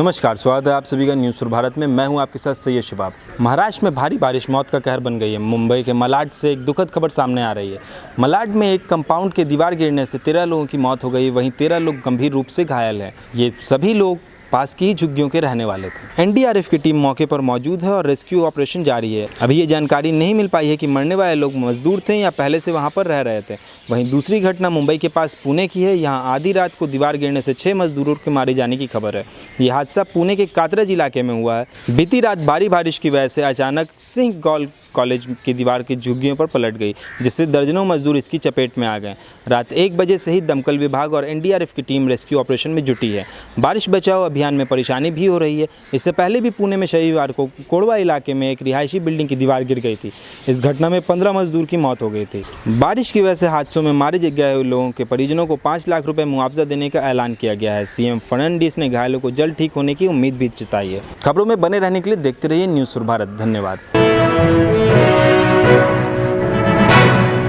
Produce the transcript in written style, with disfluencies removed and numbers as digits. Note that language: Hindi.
नमस्कार, स्वागत है आप सभी का न्यूज़ फॉर भारत में। मैं हूं आपके साथ सैयद शबाब। महाराष्ट्र में भारी बारिश मौत का कहर बन गई है। मुंबई के मलाड से एक दुखद खबर सामने आ रही है। मलाड में एक कंपाउंड के दीवार गिरने से 13 लोगों की मौत हो गई, वहीं 13 लोग गंभीर रूप से घायल हैं। ये सभी लोग पास की झुग्गियों के रहने वाले थे। एनडीआरएफ की टीम मौके पर मौजूद है और रेस्क्यू ऑपरेशन जारी है। अभी ये जानकारी नहीं मिल पाई है कि मरने वाले लोग मजदूर थे या पहले से वहां पर रह रहे थे। वहीं दूसरी घटना मुंबई के पास पुणे की है। यहां आधी रात को दीवार गिरने से 6 मजदूरों के मारे जाने की खबर है। ये हादसा पुणे के कात्रज इलाके में हुआ है। बीती रात भारी बारिश की वजह से अचानक सिंह गौल कॉलेज की दीवार की झुग्गियों पर पलट गई, जिससे दर्जनों मजदूर इसकी चपेट में आ गए। रात 1 बजे से ही दमकल विभाग और एनडीआरएफ की टीम रेस्क्यू ऑपरेशन में जुटी है। बारिश बचाव अभियान में परेशानी भी हो रही है। इससे पहले भी पुणे में शनिवार को कोड़वा इलाके में एक रिहायशी बिल्डिंग की दीवार गिर गई थी। इस घटना में 15 मजदूर की मौत हो गई थी। बारिश की वजह से हादसों में मारे गए लोगों के परिजनों को 5 लाख रुपए मुआवजा देने का ऐलान किया गया है। सीएम फडणवीस ने घायलों को जल्द ठीक होने की उम्मीद भी जताई है। खबरों में बने रहने के लिए देखते रहिए न्यूज़ फॉर भारत। धन्यवाद।